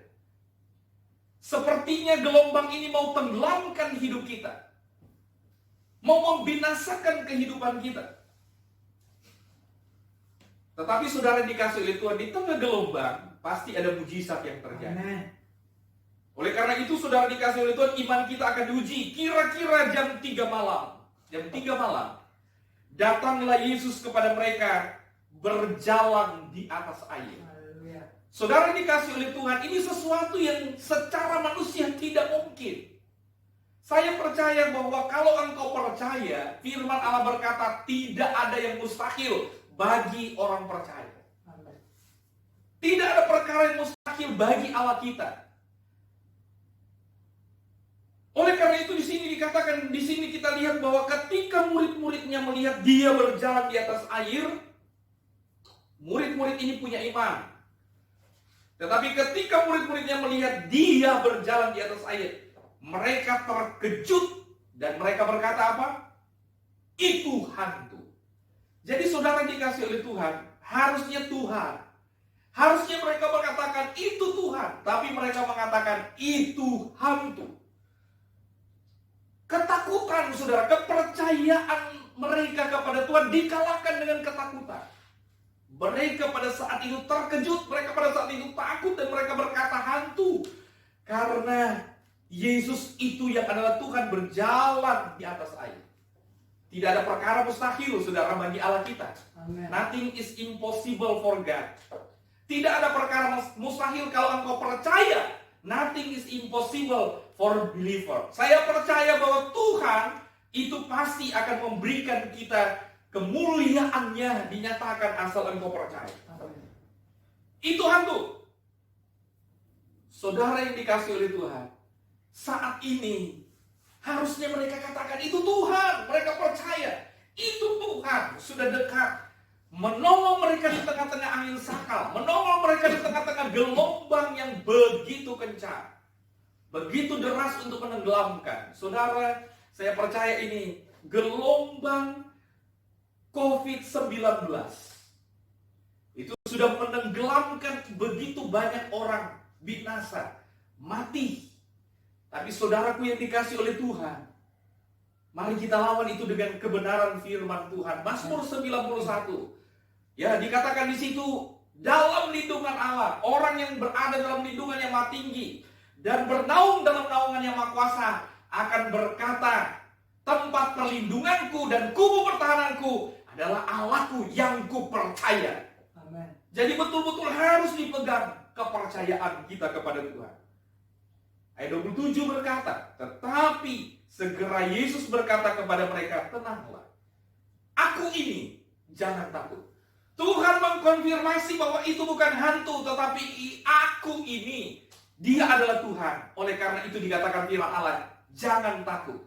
B: Sepertinya gelombang ini mau tenggelamkan hidup kita. Mau membinasakan kehidupan kita. Tetapi saudara dikasih oleh Tuhan, di tengah gelombang pasti ada mujizat yang terjadi.
A: Amen.
B: Oleh karena itu saudara dikasih oleh Tuhan, iman kita akan diuji. Kira-kira jam 3 malam. Jam 3 malam. Datanglah Yesus kepada mereka berjalan di atas air.
A: Haleluya.
B: Saudara dikasih oleh Tuhan, ini sesuatu yang secara manusia tidak mungkin. Saya percaya bahwa kalau engkau percaya, firman Allah berkata tidak ada yang mustahil bagi orang percaya.
A: Amen.
B: Tidak ada perkara yang mustahil bagi Allah kita. Oleh karena itu di sini dikatakan, di sini kita lihat bahwa ketika murid-muridnya melihat dia berjalan di atas air, murid-murid ini punya iman. Tetapi ketika murid-muridnya melihat dia berjalan di atas air, mereka terkejut dan mereka berkata apa? Itu hantu. Jadi saudara dikasih oleh Tuhan, harusnya Tuhan. Harusnya mereka mengatakan itu Tuhan, tapi mereka mengatakan itu hantu. Ketakutan saudara, kepercayaan mereka kepada Tuhan dikalahkan dengan ketakutan. Mereka pada saat itu terkejut, mereka pada saat itu takut dan mereka berkata hantu. Karena Yesus itu yang adalah Tuhan berjalan di atas air. Tidak ada perkara mustahil, saudara, bagi Allah kita.
A: Amen.
B: Nothing is impossible for God. Tidak ada perkara mustahil kalau engkau percaya. Nothing is impossible for believer. Saya percaya bahwa Tuhan itu pasti akan memberikan kita kemuliaannya dinyatakan asal engkau percaya.
A: Amen.
B: Itu hantu. Saudara yang dikasih oleh Tuhan, saat ini harusnya mereka katakan itu Tuhan. Mereka percaya itu Tuhan sudah dekat menolong mereka di tengah-tengah angin sakal, menolong mereka di tengah-tengah gelombang yang begitu kencang, begitu deras untuk menenggelamkan. Saudara, saya percaya ini gelombang COVID-19 itu sudah menenggelamkan begitu banyak orang, binasa, mati. Tapi saudaraku yang dikasih oleh Tuhan, mari kita lawan itu dengan kebenaran firman Tuhan. Mazmur 91. Ya, dikatakan di situ, dalam lindungan Allah, orang yang berada dalam lindungan yang maha tinggi dan bernaung dalam naungan yang maha kuasa akan berkata, tempat perlindunganku dan kubu pertahananku adalah Allahku yang ku percaya.
A: Amen.
B: Jadi betul-betul harus dipegang kepercayaan kita kepada Tuhan. Ayat 27 berkata, tetapi segera Yesus berkata kepada mereka, tenanglah, aku ini, jangan takut. Tuhan mengkonfirmasi bahwa itu bukan hantu, tetapi aku ini, dia adalah Tuhan. Oleh karena itu dikatakan firman Allah, jangan takut.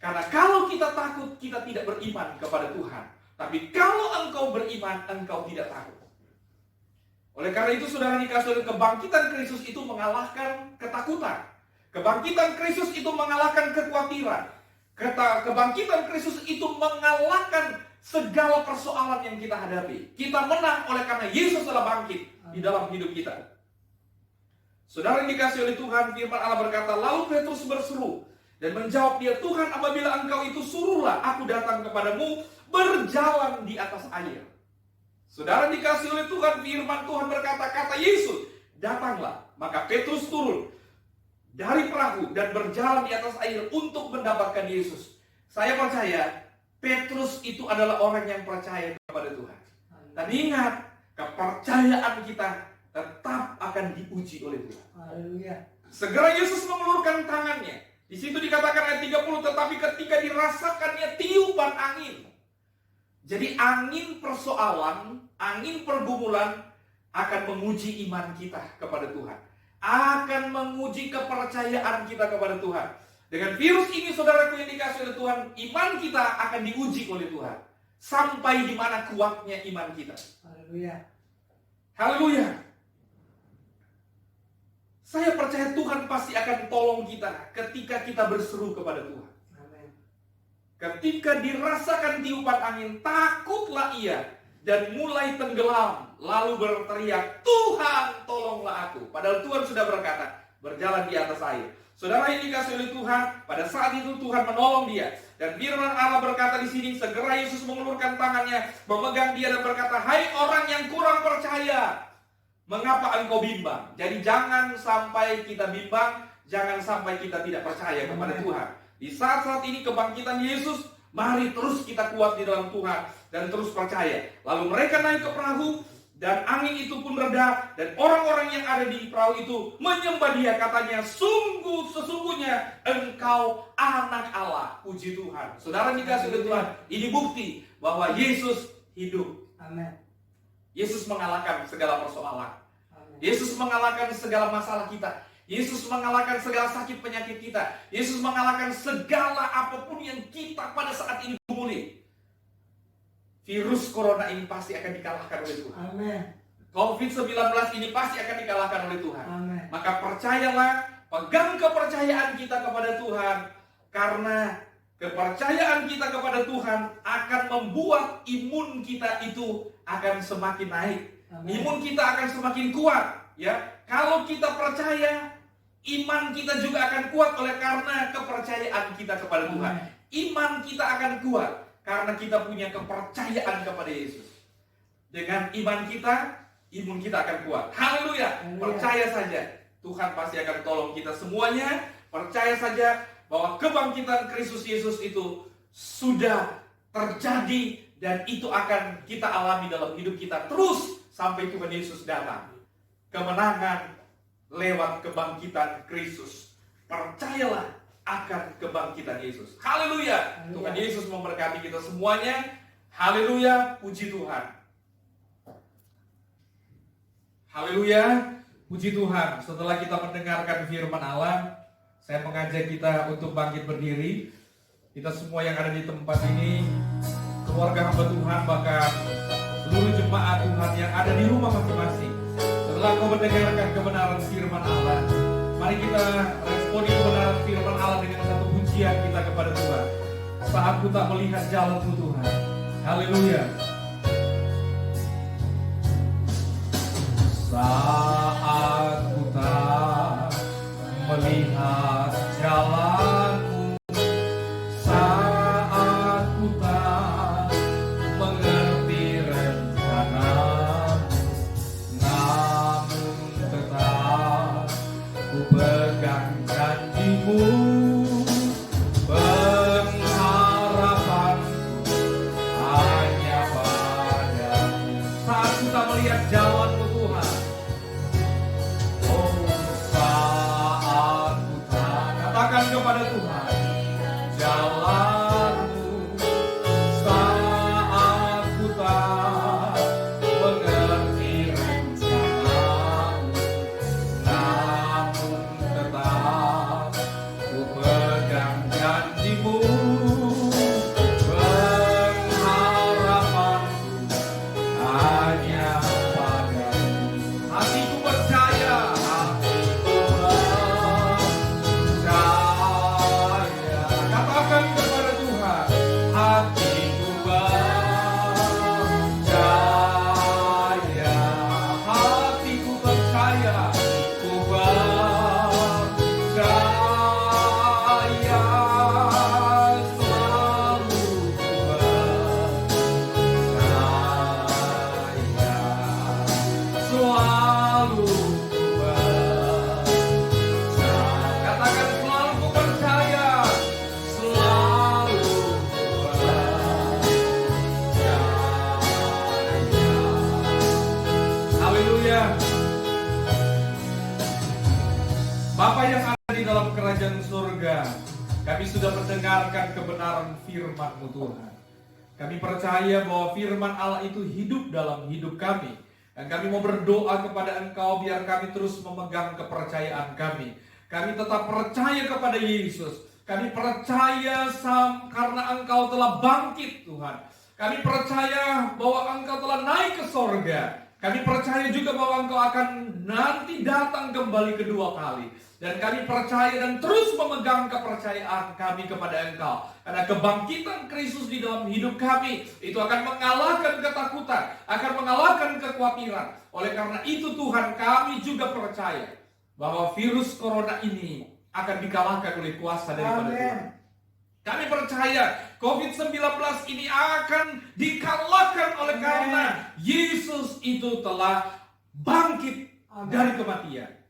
B: Karena kalau kita takut, kita tidak beriman kepada Tuhan. Tapi kalau engkau beriman, engkau tidak takut. Oleh karena itu saudara dikasih oleh kebangkitan Kristus itu mengalahkan ketakutan. Kebangkitan Kristus itu mengalahkan kekhawatiran. Kebangkitan Kristus itu mengalahkan segala persoalan yang kita hadapi. Kita menang oleh karena Yesus telah bangkit di dalam hidup kita. Saudara yang dikasihi oleh Tuhan, firman Allah berkata, lalu Petrus berseru dan menjawab dia, Tuhan, apabila engkau itu, suruhlah aku datang kepadamu berjalan di atas air. Saudara yang dikasihi oleh Tuhan, firman Tuhan berkata, kata Yesus, datanglah. Maka Petrus turun dari perahu dan berjalan di atas air untuk mendapatkan Yesus. Saya percaya Petrus itu adalah orang yang percaya kepada Tuhan. Dan ingat, kepercayaan kita tetap akan diuji oleh Tuhan.
A: Haleluya.
B: Segera Yesus mengulurkan tangannya. Di situ dikatakan ayat 30, tetapi ketika dirasakannya tiupan angin. Jadi angin persoalan, angin pergumulan akan menguji iman kita kepada Tuhan. Akan menguji kepercayaan kita kepada Tuhan. Dengan virus ini, saudaraku yang dikasihi oleh Tuhan, iman kita akan diuji oleh Tuhan. Sampai di mana kuatnya iman kita.
A: Haleluya.
B: Haleluya. Saya percaya Tuhan pasti akan tolong kita ketika kita berseru kepada Tuhan.
A: Amin.
B: Ketika dirasakan tiupan angin, takutlah ia dan mulai tenggelam, lalu berteriak, Tuhan tolonglah aku. Padahal Tuhan sudah berkata, berjalan di atas air. Saudara yang dikasihi oleh Tuhan, pada saat itu Tuhan menolong dia. Dan firman Allah berkata di sini, segera Yesus mengulurkan tangannya, memegang dia dan berkata, hai orang yang kurang percaya, mengapa engkau bimbang? Jadi jangan sampai kita bimbang, jangan sampai kita tidak percaya kepada Tuhan. Di saat-saat ini kebangkitan Yesus, mari terus kita kuat di dalam Tuhan dan terus percaya. Lalu mereka naik ke perahu dan angin itu pun reda dan orang-orang yang ada di perahu itu menyembah dia, katanya, sesungguhnya engkau anak Allah. Puji Tuhan. Saudara dikasihi oleh Tuhan, ini bukti bahwa Yesus hidup.
A: Amin.
B: Yesus mengalahkan segala persoalan.
A: Amin.
B: Yesus mengalahkan segala masalah kita. Yesus mengalahkan segala sakit penyakit kita. Yesus mengalahkan segala apapun yang kita pada saat ini gumuli. Virus corona ini pasti akan dikalahkan oleh Tuhan.
A: Amin.
B: COVID-19 ini pasti akan dikalahkan oleh Tuhan.
A: Amin.
B: Maka percayalah, pegang kepercayaan kita kepada Tuhan. Karena kepercayaan kita kepada Tuhan akan membuat imun kita itu akan semakin naik.
A: Amin.
B: Imun kita akan semakin kuat. Ya, kalau kita percaya, iman kita juga akan kuat oleh karena kepercayaan kita kepada Tuhan. Iman kita akan kuat karena kita punya kepercayaan kepada Yesus. Dengan iman kita, imun kita akan kuat. Haleluya. Percaya saja, Tuhan pasti akan tolong kita semuanya. Percaya saja bahwa kebangkitan Kristus Yesus itu sudah terjadi dan itu akan kita alami dalam hidup kita terus sampai Tuhan Yesus datang. Kemenangan lewat kebangkitan Kristus. Percayalah akan kebangkitan Yesus. Haleluya. Tuhan Yesus memberkati kita semuanya. Haleluya. Puji Tuhan. Haleluya. Puji Tuhan. Setelah kita mendengarkan firman Allah, saya mengajak kita untuk bangkit berdiri. Kita semua yang ada di tempat ini, keluarga hamba Tuhan, bahkan seluruh jemaat Tuhan yang ada di rumah masing-masing. Setelah kau mendengarkan kebenaran firman Allah, mari kita responi kebenaran firman Allah dengan satu pujian kita kepada Tuhan. Saat ku tak melihat jalanmu Tuhan. Haleluya. Saat ku tak melihat jalanmu, saat ku tak mengerti rencanamu, namun tetap ku pegang janjimu, pengharapanku hanya padamu. Saat ku tak melihat jalanmu Tuhan, oh saat ku tak, katakan kepada Tuhan, jalanmu, saat ku tak mengerti rencanamu, namun tetap ku pegang janjimu, pengharapanku hanya padamu. Hatiku percaya, hatiku percaya. Katakan kepada Tuhan, hatiku percaya, hatiku percaya, ku percaya. Kami sudah mendengarkan kebenaran firman-Mu Tuhan. Kami percaya bahwa firman Allah itu hidup dalam hidup kami. Dan kami mau berdoa kepada Engkau biar kami terus memegang kepercayaan kami. Kami tetap percaya kepada Yesus. Kami percaya karena Engkau telah bangkit Tuhan. Kami percaya bahwa Engkau telah naik ke sorga. Kami percaya juga bahwa Engkau akan nanti datang kembali kedua kali. Dan kami percaya dan terus memegang kepercayaan kami kepada Engkau. Karena kebangkitan Kristus di dalam hidup kami itu akan mengalahkan ketakutan, akan mengalahkan kekhawatiran. Oleh karena itu Tuhan, kami juga percaya bahwa virus corona ini akan dikalahkan oleh kuasa daripada Tuhan. Kami percaya COVID-19 ini akan dikalahkan oleh karena Yesus itu telah bangkit dari kematian.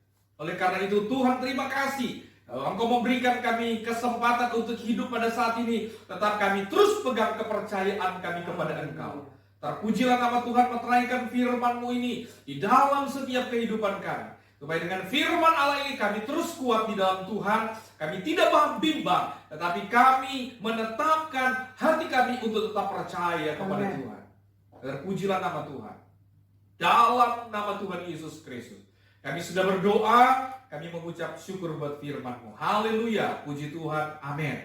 B: Oleh karena itu Tuhan, terima kasih Engkau memberikan kami kesempatan untuk hidup pada saat ini. Tetap kami terus pegang kepercayaan kami kepada Engkau. Terpujilah nama Tuhan, meteraikan firman-Mu ini di dalam setiap kehidupan kami. Supaya dengan firman Allah ini kami terus kuat di dalam Tuhan. Kami tidak bimbang, tetapi kami menetapkan hati kami untuk tetap percaya kepada Tuhan. Terpujilah nama Tuhan. Dalam nama Tuhan Yesus Kristus kami sudah berdoa, kami mengucap syukur buat firman-Mu. Haleluya, puji Tuhan, amin.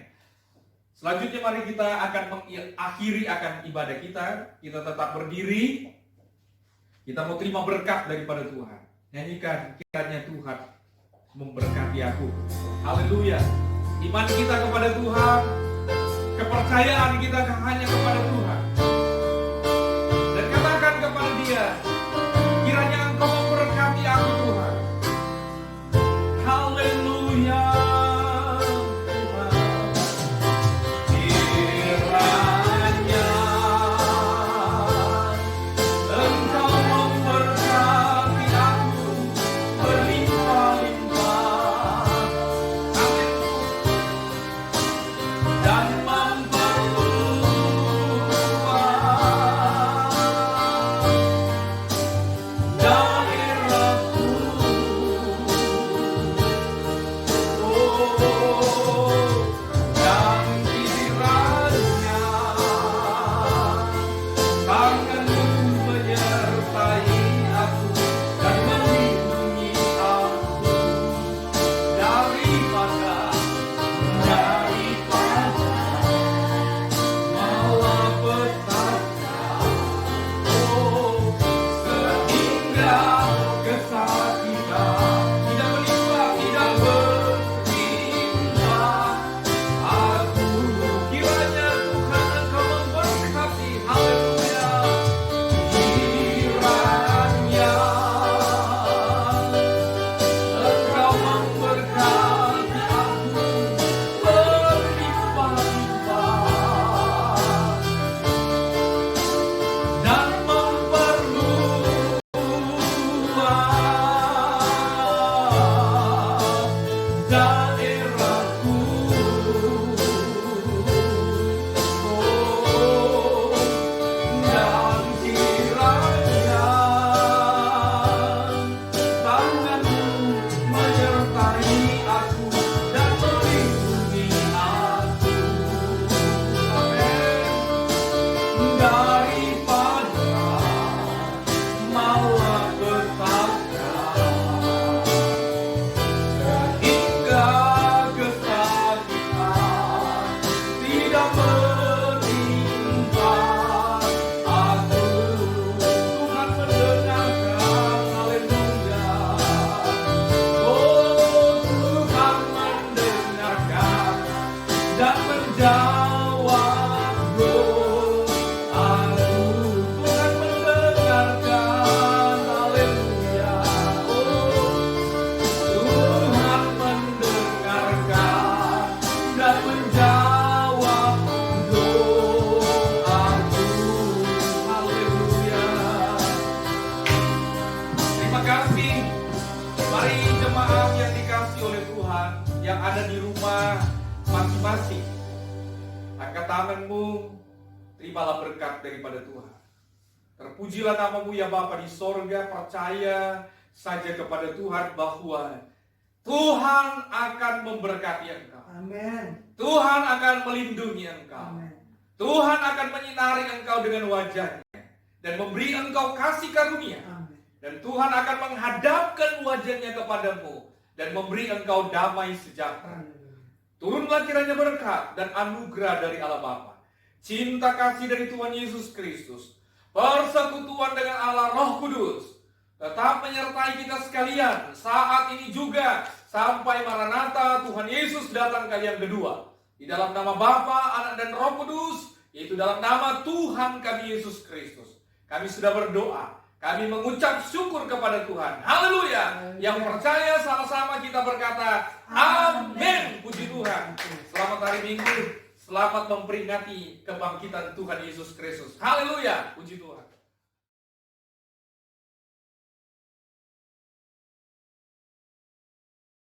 B: Selanjutnya mari kita akan mengakhiri akan ibadah kita. Kita tetap berdiri. Kita mau terima berkat daripada Tuhan. Nyanyikan, kiranya Tuhan memberkati aku. Haleluya. Iman kita kepada Tuhan, kepercayaan kita hanya kepada Tuhan. Dan katakan kepada Dia, kiranya Engkau memberkati aku Tuhan. Haleluya. masing-masing. Angkat tanganmu, terimalah berkat daripada Tuhan. Terpujilah nama-Mu ya Bapa di sorga, percaya saja kepada Tuhan bahwa Tuhan akan memberkati engkau.
A: Amin.
B: Tuhan akan melindungi engkau.
A: Amin.
B: Tuhan akan menyinari engkau dengan wajahnya dan memberi engkau kasih karunia.
A: Amin.
B: Dan Tuhan akan menghadapkan wajahnya kepadamu dan memberi engkau damai sejahtera. Turunlah kiranya berkat dan anugerah dari Allah Bapa, cinta kasih dari Tuhan Yesus Kristus, persekutuan dengan Allah Roh Kudus, tetap menyertai kita sekalian saat ini juga sampai Maranatha Tuhan Yesus datang kali yang kedua. Di dalam nama Bapa, Anak dan Roh Kudus, yaitu dalam nama Tuhan kami Yesus Kristus, kami sudah berdoa. Kami mengucap syukur kepada Tuhan. Haleluya. Yang percaya sama-sama kita berkata, amin. Puji Tuhan. Selamat hari Minggu. Selamat memperingati kebangkitan Tuhan Yesus Kristus. Haleluya. Puji Tuhan.